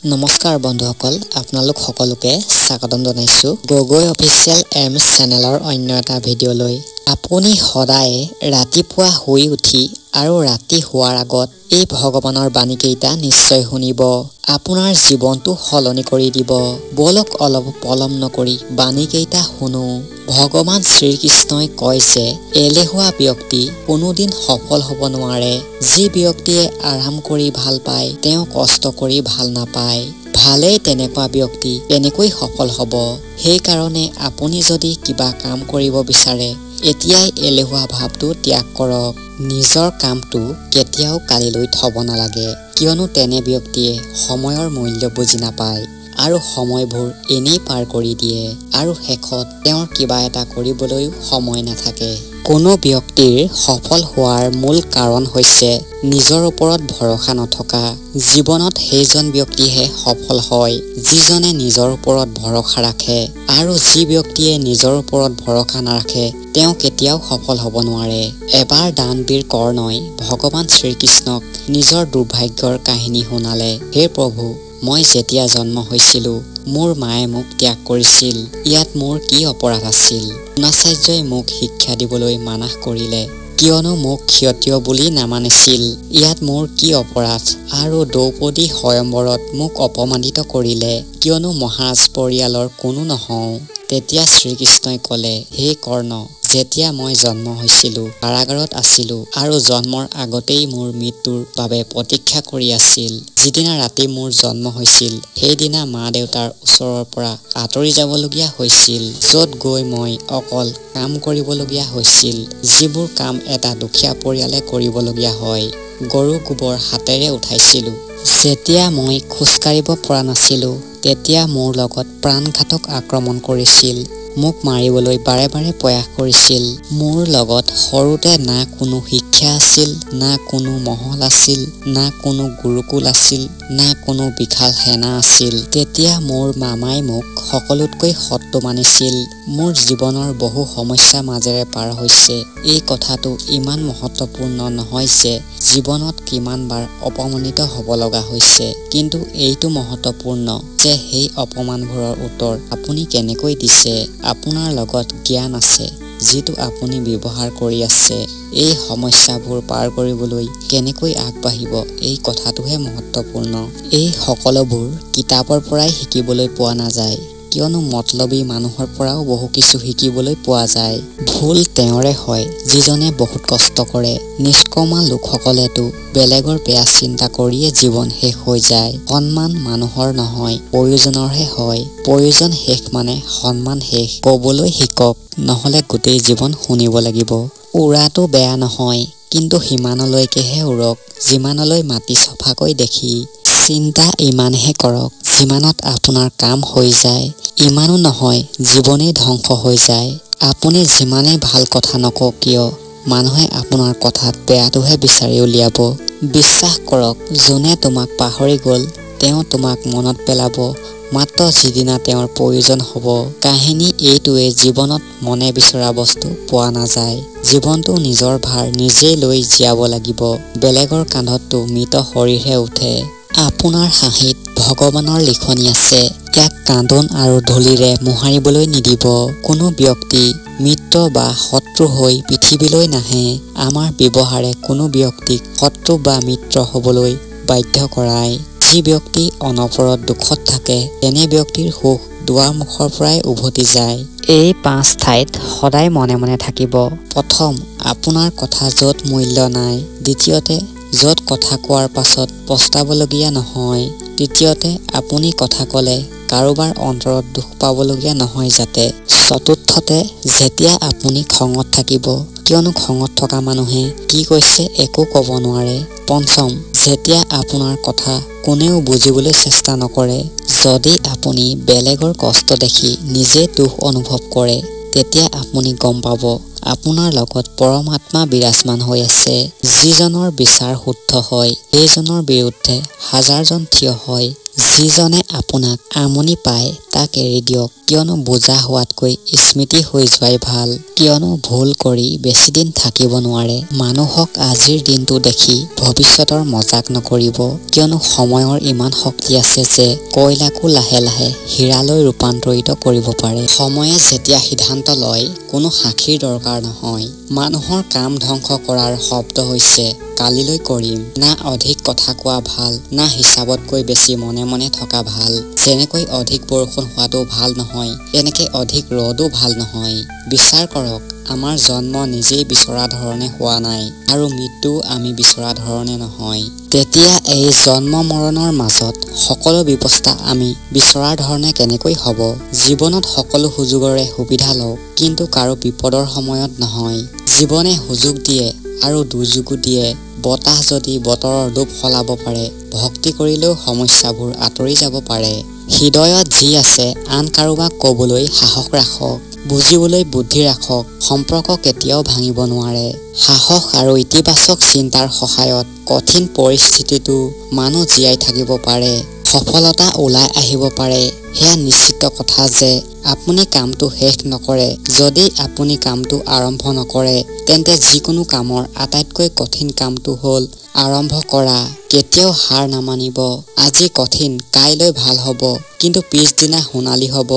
নমস্কাৰ বন্ধুসকল আপোনালোক সকলোকে স্বাগতম জনাইছো গগৈ অফিচিয়েল এমছ চেনেলৰ অন্য এটা ভিডিঅ'লৈ আপুনি সদায় ৰাতিপুৱা শুই উঠি আৰু ৰাতি শুৱাৰ আগত এই ভগৱানৰ বাণী কেইটা নিশ্চয় শুনিব আপোনাৰ জীৱনটো সলনি কৰি দিব বলক অলপ পলম নকৰি বাণী কেইটা শুনো ভগৱান শ্ৰীকৃষ্ণই কয় যে এলেহুৱা ব্যক্তি কোনোদিন সফল হ'ব নোৱাৰে যি ব্যক্তিয়ে আৰাম কৰি ভাল পায় তেওঁ কষ্ট কৰি ভাল নাপায় ভালেই তেনেকুৱা ব্যক্তি কেনেকৈ সফল হ'ব সেই কাৰণে আপুনি যদি কিবা কাম কৰিব বিচাৰে এতিয়াই এলেহুৱা ভাৱটো ত্যাগ কৰক নিজৰ কামটো কেতিয়াও কালিলৈ থব নালাগে কিয়নো তেনে ব্যক্তিয়ে সময়ৰ মূল্য বুজি নাপায় আৰু সময়বোৰ এনেই পাৰ কৰি দিয়ে আৰু শেষত তেওঁৰ কিবা এটা কৰিবলৈও সময় নাথাকে কোনো ব্যক্তিৰ সফল হোৱাৰ মূল কাৰণ হৈছে নিজৰ ওপৰত ভৰসা নথকা জীৱনত সেইজন ব্যক্তিহে সফল হয় যিজনে নিজৰ ওপৰত ভৰসা ৰাখে আৰু যি ব্যক্তিয়ে নিজৰ ওপৰত ভৰসা নাৰাখে তেওঁ কেতিয়াও সফল হ'ব নোৱাৰে এবাৰ দানবীৰ কৰ্ণই ভগৱান শ্ৰীকৃষ্ণক নিজৰ দুৰ্ভাগ্যৰ কাহিনী শুনালে হে প্ৰভু মই যেতিয়া জন্ম হৈছিলো মোৰ মায়ে মোক ত্যাগ কৰিছিল ইয়াত মোৰ কি অপৰাধ আছিল দ্ৰোণাচাৰ্যই মোক শিক্ষা দিবলৈ মানা কৰিলে কিয়নো মোক ক্ষত্ৰিয় বুলি নামানিছিল ইয়াত মোৰ কি অপৰাধ আৰু দ্ৰৌপদী স্বয়ম্বৰত মোক অপমানিত কৰিলে কিয়নো মহাৰাজ পৰিয়ালৰ কোনো নহওঁ তেতিয়া শ্ৰীকৃষ্ণই ক'লে হে কৰ্ণ যেতিয়া মই জন্ম হৈছিলো কাৰাগাৰত আছিলো আৰু জন্মৰ আগতেই মোৰ মৃত্যুৰ বাবে প্ৰতীক্ষা কৰি আছিল যিদিনা ৰাতি মোৰ জন্ম হৈছিল সেইদিনা মা দেউতাৰ ওচৰৰ পৰা আঁতৰি যাবলগীয়া হৈছিল য'ত গৈ মই অকল কাম কৰিবলগীয়া হৈছিল যিবোৰ কাম এটা দুখীয়া পৰিয়ালে কৰিবলগীয়া হয় গৰু গোবৰ হাতেৰে উঠাইছিলো যেতিয়া মই খোজকাঢ়িব পৰা নাছিলো তেতিয়া মোৰ লগত প্ৰাণঘাতক আক্ৰমণ কৰিছিল মোক মাৰিবলৈ বাৰে বাৰে প্ৰয়াস কৰিছিল মোৰ লগত সৰুতে না কোনো শিক্ষা আছিল না কোনো মহল আছিল না কোনো গুৰুকুল আছিল না কোনো বিশাল সেনা আছিল তেতিয়া মোৰ মামাই মোক সকলোতকৈ শত্ৰু মানিছিল মোৰ জীৱনৰ বহু সমস্যা মাজেৰে পাৰ হৈছে এই কথাটো ইমান মহত্বপূৰ্ণ নহয় যে জীৱনত কিমানবাৰ অপমানিত হ'ব লগা হৈছে কিন্তু এইটো মহত্বপূৰ্ণ যে সেই অপমানবোৰৰ উত্তৰ আপুনি কেনেকৈ দিছে আপোনাৰ লগত জ্ঞান আছে যিটো আপুনি ব্যৱহাৰ কৰি আছে এই সমস্যাবোৰ পাৰ কৰিবলৈ কেনেকৈ আগবাঢ়িব এই কথাটোহে মহত্বপূৰ্ণ এই সকলোবোৰ কিতাপৰ পৰাই শিকিবলৈ পোৱা নাযায় কিয়নো মতলবী মানুহৰ পৰাও বহু কিছু শিকিবলৈ পোৱা যায় ভুল তেওঁৰে হয় যিজনে বহুত কষ্ট কৰে নিষ্কৰ্মা লোকসকলেতো বেলেগৰ বেয়া চিন্তা কৰিয়ে জীৱন শেষ হৈ যায় সন্মান মানুহৰ নহয় প্ৰয়োজনৰহে হয় প্ৰয়োজন শেষ মানে সন্মান শেষ ক'বলৈ শিকক নহ'লে গোটেই জীৱন শুনিব লাগিব উৰাটো বেয়া নহয় কিন্তু সিমানলৈকেহে উৰক যিমানলৈ মাটি চফাকৈ দেখি চিন্তা ইমানহে কৰক যিমানত আপোনাৰ কাম হৈ যায় ইমানো নহয় জীৱনেই ধ্বংস হৈ যায় আপুনি যিমানেই ভাল কথা নকওক কিয় মানুহে আপোনাৰ কথাত বেয়াটোহে বিচাৰি উলিয়াব বিশ্বাস কৰক যোনে তোমাক পাহৰি গ'ল তেওঁ তোমাক মনত পেলাব মাত্ৰ যিদিনা তেওঁৰ প্ৰয়োজন হ'ব কাহিনী এইটোৱে জীৱনত মনে বিচৰা বস্তু পোৱা নাযায় জীৱনটো নিজৰ ভাৰ নিজেই লৈ জীয়াব লাগিব বেলেগৰ কান্ধততো মৃত শৰীৰহে উঠে আপোনাৰ হাঁহিত ভগৱানৰ লিখনি আছে ইয়াক কান্দোন আৰু ধূলিৰে মোহাৰিবলৈ নিদিব কোনো ব্যক্তি মিত্ৰ বা শত্ৰু হৈ পৃথিৱীলৈ নাহে আমাৰ ব্যৱহাৰে কোনো ব্যক্তিক শত্ৰু বা মিত্ৰ হ'বলৈ বাধ্য কৰায় যি ব্যক্তি অনবৰত দুখত থাকে তেনে ব্যক্তিৰ সুখ দুৱাৰ মুখৰ পৰাই উভতি যায় এই 5 ঠাইত সদায় মনে মনে থাকিব প্ৰথম আপোনাৰ কথা য'ত মূল্য নাই দ্বিতীয়তে য'ত কথা কোৱাৰ পাছত পস্তাবলগীয়া নহয় তৃতীয়তে আপুনি কথা ক'লে কাৰোবাৰ অন্তৰত দুখ পাবলগীয়া নহয় যাতে চতুৰ্থতে যেতিয়া আপুনি খঙত থাকিব কিয়নো খঙত থকা মানুহে কি কৈছে একো ক'ব নোৱাৰে পঞ্চম যেতিয়া আপোনাৰ কথা কোনেও বুজিবলৈ চেষ্টা নকৰে যদি আপুনি বেলেগৰ কষ্ট দেখি নিজে দুখ অনুভৱ কৰে তেতিয়া আপুনি গম পাব আপোনাৰ লগত পৰমাত্মা বিৰাজমান হৈ আছে। যিজনৰ বিচাৰ শুদ্ধ হয় সেইজনৰ বিৰুদ্ধে হাজাৰজন থিয় হয়। যিজনে আপোনাক আমনি পায় তাক এৰি দিয়ক, কিয়নো বোজা হোৱাতকৈ স্মৃতি হৈ যোৱাই ভাল। কিয়নো ভুল কৰি বেছিদিন থাকিব নোৱাৰে। মানুহক আজিৰ দিনটো দেখি ভৱিষ্যতৰ মজাক নকৰিব, কিয়নো সময়ৰ ইমান শক্তি আছে যে কয়লাকো লাহে লাহে হীৰালৈ ৰূপান্তৰিত কৰিব পাৰে। সময়ে যেতিয়া সিদ্ধান্ত লয় কোনো সাক্ষীৰ দৰকাৰ নহয়। মানুহৰ কাম ধ্বংস কৰাৰ শব্দ হৈছে কালিলৈ কৰিম। না অধিক কথা কোৱা ভাল, না হিচাপতকৈ বেছি মনে মনে থকা ভাল। যেনেকৈ অধিক বৰষুণ হোৱাটো ভাল নহয়, তেনেকে অধিক ৰ'দো ভাল নহয়। বিচাৰ কৰক, আমাৰ জন্ম নিজেই বিচৰা ধৰণে হোৱা নাই আৰু মৃত্যু আমি বিচৰা ধৰণে নহয়। তেতিয়া এই জন্ম মৰণৰ মাজত সকলো ব্যৱস্থা আমি বিচৰা ধৰণে কেনেকৈ হ'ব? জীৱনত সকলো সুযোগৰে সুবিধা লওক, কিন্তু কাৰো বিপদৰ সময়ত নহয়। জীৱনে সুযোগ দিয়ে আৰু দুৰ্যোগো দিয়ে। বতাহ যদি বতৰৰ ৰূপ সলাব পাৰে, ভক্তি কৰিলেও সমস্যাবোৰ আঁতৰি যাব পাৰে। হৃদয়ত যি আছে আন কাৰোবাক ক'বলৈ সাহস ৰাখক, বুজিবলৈ বুদ্ধি ৰাখক। সম্পৰ্ক কেতিয়াও ভাঙিব নোৱাৰে। সাহস আৰু ইতিবাচক চিন্তাৰ সহায়ত কঠিন পৰিস্থিতিতো মানুহ জীয়াই থাকিব পাৰে। সফলতা ওলাই আহিব পাৰে। সেয়া নিশ্চিত কথা যে আপুনি কামটো শেষ নকৰে। যদি আপুনি কামটো আৰম্ভ নকৰে, তেন্তে যিকোনো কামৰ আটাইতকৈ কঠিন কামটো হ'ল আৰম্ভ কৰা। কেতিয়াও হাৰ নামানিব। আজি কঠিন, কাইলৈ ভাল হ'ব, কিন্তু পিছদিনা সোণালী হ'ব।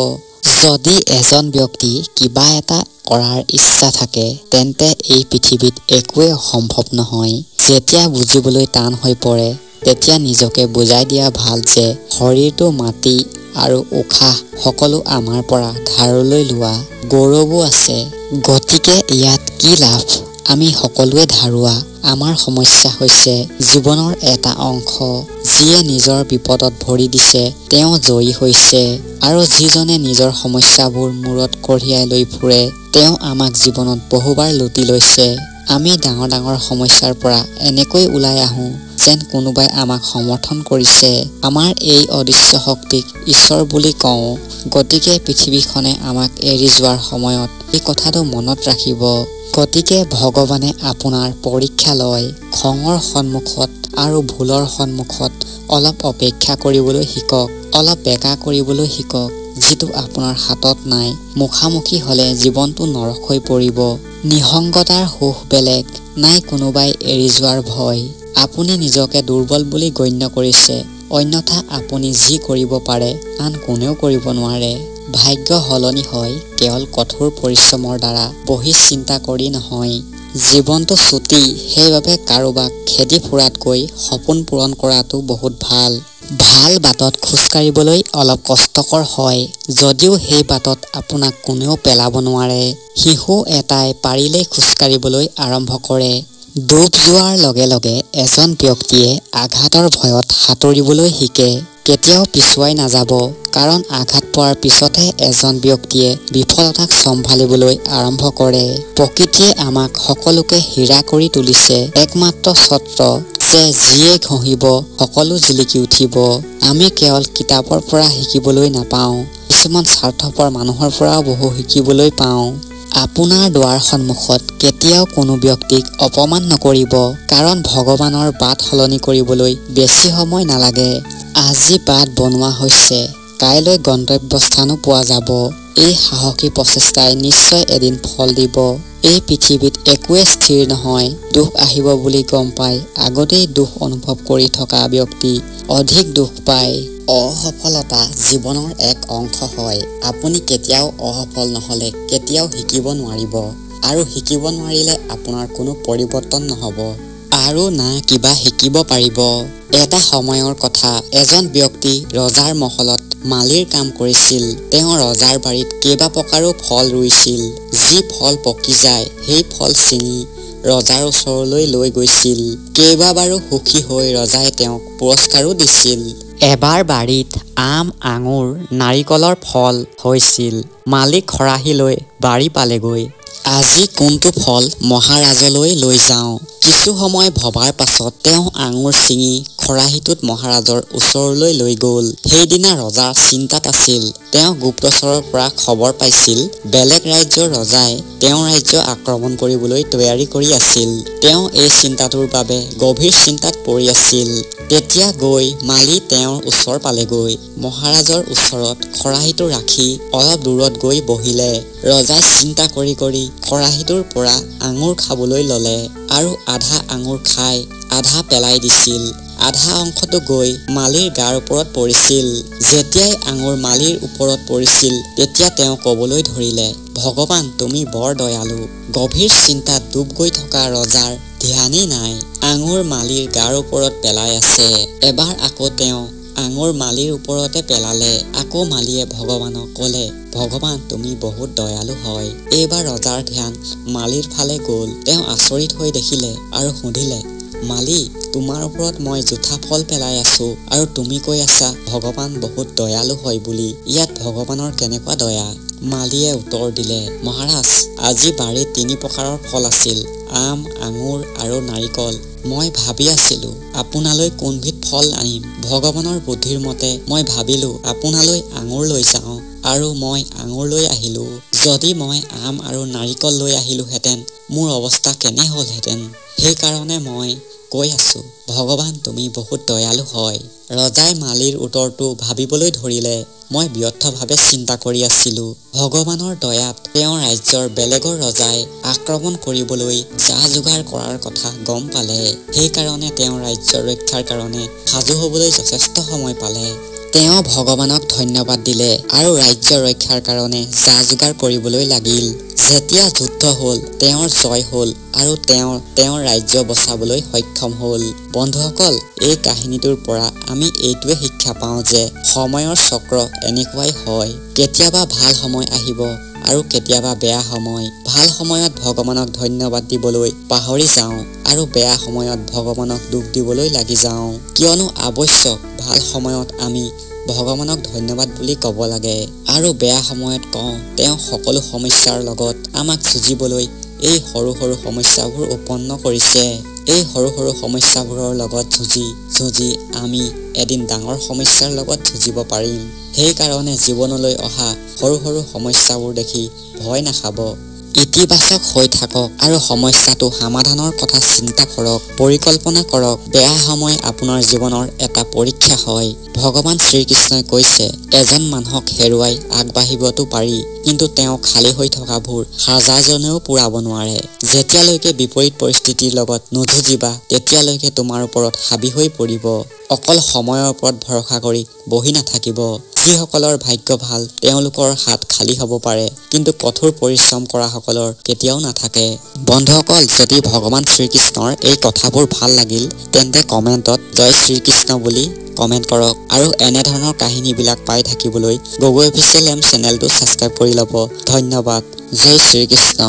যদি এজন ব্যক্তি কিবা এটা কৰাৰ ইচ্ছা থাকে, তেন্তে এই পৃথিৱীত একোৱেই অসম্ভৱ নহয়। যেতিয়া বুজিবলৈ টান হৈ পৰে, তেতিয়া নিজকে বুজাই দিয়া ভাল যে শৰীৰটো মাটি আৰু উশাহ সকলো আমাৰ পৰা ধাৰলৈ লোৱা। গৌৰৱো আছে। গতিকে ইয়াত কি লাভ? আমি সকলোৱে ধাৰুৱা। আমাৰ সমস্যা হৈছে জীৱনৰ এটা অংশ। যিয়ে নিজৰ বিপদত ভৰি দিছে তেওঁ জয়ী হৈছে, আৰু যিজনে নিজৰ সমস্যাবোৰ মূৰত কঢ়িয়াই লৈ ফুৰে তেওঁ আমাক জীৱনত বহুবাৰ লুটি লৈছে। আমি ডাঙৰ ডাঙৰ সমস্যাৰ পৰা এনেকৈ ওলাই আহোঁ যেন কোনোবাই আমাক সমৰ্থন কৰিছে। আমাৰ এই অদৃশ্য শক্তিক ঈশ্বৰ বুলি কওঁ। গতিকে পৃথিৱীখনে আমাক এৰি যোৱাৰ সময়ত এই কথাটো মনত ৰাখিব। গতিকে ভগৱানে আপোনাৰ পৰীক্ষা লয়। খঙৰ সন্মুখত আৰু ভুলৰ সন্মুখত অলপ অপেক্ষা কৰিবলৈ শিকক, অলপ বেকা কৰিবলৈ শিকক। যিটো আপোনাৰ হাতত নাই, মুখামুখি হ'লে জীৱনটো নৰক হৈ পৰিব। নিসংগতাৰ সুখ বেলেগ, নাই কোনোবাই এৰি যোৱাৰ ভয়। আপুনি নিজকে দুৰ্বল বুলি গণ্য কৰিছে, অন্যথা আপুনি যি কৰিব পাৰে আন কোনেও কৰিব নোৱাৰে। ভাগ্য সলনি হয় কেৱল কঠোৰ পৰিশ্ৰমৰ দ্বাৰা, বহি চিন্তা কৰি নহয়। জীৱনটো চুটি, সেইবাবে কাৰোবাক খেদি ফুৰাতকৈ সপোন পূৰণ কৰাটো বহুত ভাল। ভাল বাটত খোজকাঢ়িবলৈ অলপ কষ্টকৰ হয়, যদিও সেই বাটত আপোনাক কোনেও পেলাব নোৱাৰে। শিশু এটাই পাৰিলেই খোজকাঢ়িবলৈ আৰম্ভ কৰে। ডুব যোৱাৰ লগে লগে এজন ব্যক্তিয়ে আঘাতৰ ভয়ত সাঁতুৰিবলৈ শিকে। কেতিয়াও পিছুৱাই নাযাব, কাৰণ আঘাত পোৱাৰ পিছতহে এজন ব্যক্তিয়ে বিফলতাক চম্ভালিবলৈ আৰম্ভ কৰে। প্ৰকৃতিয়ে আমাক সকলোকে হীৰা কৰি তুলিছে। একমাত্ৰ ছত্ৰ যে যিয়ে ঘঁহিব সকলো জিলিকি উঠিব। আমি কেৱল কিতাপৰ পৰা শিকিবলৈ নাপাওঁ, কিছুমান স্বাৰ্থপৰ মানুহৰ পৰাও বহু শিকিবলৈ পাওঁ। আপোনাৰ দুৱাৰ সন্মুখত কেতিয়াও কোনো ব্যক্তিক অপমান নকৰিব, কাৰণ ভগৱানৰ বাট সলনি কৰিবলৈ বেছি সময় নালাগে। আজি বাট বনোৱা হৈছে, কাইলৈ গন্তব্যস্থানো পোৱা যাব। এই সাহসী প্ৰচেষ্টাই নিশ্চয় এদিন ফল দিব। এই পৃথিৱীত একোৱে স্থিৰ নহয়। দুখ আহিব বুলি গম পাই আগতেই দুখ অনুভৱ কৰি থকা ব্যক্তি অধিক দুখ পায়। অসফলতা জীৱনৰ এক অংশ হয়। আপুনি কেতিয়াও অসফল নহ'লে কেতিয়াও শিকিব নোৱাৰিব, আৰু শিকিব নোৱাৰিলে আপোনাৰ কোনো পৰিৱৰ্তন নহ'ব, আৰু না কিবা শিকিব পাৰিব। এটা সময়ৰ কথা, এজন ব্যক্তি ৰজাৰ মহলত মালিৰ কাম কৰিছিল। তেওঁ ৰজাৰ বাৰীত কেইবা প্ৰকাৰো ফল ৰুইছিল। যি ফল পকি যায় সেই ফল ছিঙি ৰজাৰ ওচৰলৈ লৈ গৈছিল। কেইবাবাৰো সুখী হৈ ৰজাই তেওঁক পুৰস্কাৰো দিছিল। এবাৰ বাৰীত আম, আঙুৰ, নাৰিকলৰ ফল হৈছিল। মালিক খৰাহী লৈ বাৰী পালেগৈ। আজি কোনটো ফল মহাৰাজলৈ লৈ যাওঁ? কিছু সময় ভবাৰ পাছত তেওঁ আঙুৰ ছিঙি খৰাহিটোত মহাৰাজৰ ওচৰলৈ লৈ গ'ল। সেইদিনা ৰজা চিন্তাত আছিল। তেওঁ গুপ্তচৰৰ পৰা খবৰ পাইছিল বেলেগ ৰাজ্যৰ ৰজাই তেওঁৰ ৰাজ্য আক্ৰমণ কৰিবলৈ তৈয়াৰী কৰি আছিল। তেওঁ এই চিন্তাটোৰ বাবে গভীৰ চিন্তাত পৰি আছিল। তেতিয়া গৈ মালি তেওঁৰ ওচৰ পালেগৈ। মহাৰাজৰ ওচৰত খৰাহিটো ৰাখি অলপ দূৰত গৈ বহিলে। ৰজাই চিন্তা কৰি কৰি খৰাহিটোৰ পৰা আঙুৰ খাবলৈ ললে আৰু আধা আঙুৰ খাই আধা পেলাই দিছিল। আধা অংশটো গৈ মালিৰ গাৰ ওপৰত পৰিছিল। যেতিয়াই আঙুৰ মালিৰ ওপৰত পৰিছিল তেতিয়া তেওঁ কবলৈ ধৰিলে, ভগৱান তুমি বৰ দয়ালু। গভীৰ চিন্তাত ডুব গৈ থকা ৰজাৰ ধ্যানেই নাই, আঙুৰ মালিৰ গাৰ ওপৰত পেলাই আছে। এবাৰ আকৌ তেওঁ আঙুৰ মালিৰ ওপৰতে পেলালে। আকৌ মালিয়ে ভগৱানক কলে, ভগৱান তুমি বহুত দয়ালু হয়। এইবাৰ ৰজাৰ ধ্যান মালিৰ ফালে গল। তেওঁ আচৰিত হৈ দেখিলে আৰু সুধিলে, মালি তোমাৰ ওপৰত মই জোঠা ফল পেলাই আছো আৰু তুমি কৈ আছা ভগৱান বহুত দয়ালু হয় বুলি। ইয়াত ভগৱানৰ কেনেকুৱা দয়া? মালিয়ে উত্তৰ দিলে, মহাৰাজ আজি বাৰীত 3 প্ৰকাৰৰ ফল আছিল, আম, আঙুৰ আৰু নাৰিকল। মই ভাবি আছিলো আপোনালৈ কোনবিধ ফল আনিম। ভগৱানৰ বুদ্ধিৰ মতে মই ভাবিলো আপোনালৈ আঙুৰ লৈ যাওঁ আৰু মই আঙুৰ লৈ আহিলো। যদি মই আম আৰু নাৰিকল লৈ আহিলোহেঁতেন মোৰ অৱস্থা কেনে হ'লহেঁতেন। সেইকাৰণে মই কৈ আছো ভগৱান তুমি বহুত দয়ালু হয়। ৰজাই মালিৰ উত্তৰটো ভাবিবলৈ ধৰিলে। মই ব্যৰ্থভাৱে চিন্তা কৰি আছিলো। ভগৱানৰ দয়াত তেওঁৰ ৰাজ্যৰ বেলেগৰ ৰজাই আক্ৰমণ কৰিবলৈ যা যোগাৰ কৰাৰ কথা গম পালে। সেইকাৰণে তেওঁৰ ৰাজ্যৰ ৰক্ষাৰ কাৰণে সাজু হ'বলৈ যথেষ্ট সময় পালে। তেওঁ ভগৱানক ধন্যবাদ দিলে আৰু ৰাজ্য ৰক্ষাৰ কাৰণে যা যোগাৰ কৰিবলৈ লাগিল। যেতিয়া যুদ্ধ হ'ল তেওঁৰ জয় হ'ল আৰু তেওঁৰ ৰাজ্য বচাবলৈ সক্ষম হ'ল। বন্ধুসকল, এই কাহিনীটোৰ পৰা আমি এইটোৱে শিক্ষা পাওঁ যে সময়ৰ চক্ৰ এনেকুৱাই হয়। কেতিয়াবা ভাল সময় আহিব আৰু কেতিয়াবা বেয়া সময়। ভাল সময়ত ভগৱানক ধন্যবাদ দিবলৈ পাহৰি যাওঁ আৰু বেয়া সময়ত ভগৱানক দুখ দিবলৈ লাগি যাওঁ। কিয়নো আৱশ্যক ভাল সময়ত আমি ভগৱানক ধন্যবাদ বুলি ক'ব লাগে আৰু বেয়া সময়ত কওঁ তেওঁ সকলো সমস্যাৰ লগত আমাক যুঁজিবলৈ এই সৰু সৰু সমস্যাবোৰ উৎপন্ন কৰিছে। এই সৰু সৰু সমস্যাবোৰৰ লগত যুঁজি আমি এদিন ডাঙৰ সমস্যাৰ লগত যুঁজিব পাৰিম। সেইকাৰণে জীৱনলৈ অহা সৰু সৰু সমস্যাবোৰ দেখি ভয় নাখাব। ইতিবাচক হৈ থাকক আৰু সমস্যাটো সমাধানৰ কথা চিন্তা কৰক, পৰিকল্পনা কৰক। বেয়া সময় আপোনাৰ জীৱনৰ এটা পৰীক্ষা হয়। ভগৱান শ্ৰীকৃষ্ণই কৈছে, এজন মানুহক হেৰুৱাই আগবাঢ়িবতো পাৰি, কিন্তু তেওঁ খালী হৈ থকাবোৰ হাজাৰজনেও পূৰাব নোৱাৰে। যেতিয়ালৈকে বিপৰীত পৰিস্থিতিৰ লগত নুযুঁজিবা তেতিয়ালৈকে তোমাৰ ওপৰত হাবি হৈ পৰিব। অকল সময়ৰ ওপৰত ভৰসা কৰি বহি নাথাকিব। যিসকলৰ ভাগ্য ভাল তেওঁলোকৰ হাত খালী হ'ব পাৰে, কিন্তু কঠোৰ পৰিশ্ৰম কৰা সকলৰ কেতিয়াও নাথাকে। বন্ধুসকল, যদি ভগৱান শ্ৰীকৃষ্ণৰ এই কথাবোৰ ভাল লাগিল তেন্তে কমেণ্টত জয় শ্ৰীকৃষ্ণ বুলি কমেণ্ট কৰক আৰু এনেধৰণৰ কাহিনীবিলাক পাই থাকিবলৈ গগৈ অফিচিয়েল এম চেনেলটো ছাবস্ক্ৰাইব কৰি ল'ব। ধন্যবাদ। জয় শ্ৰীকৃষ্ণ।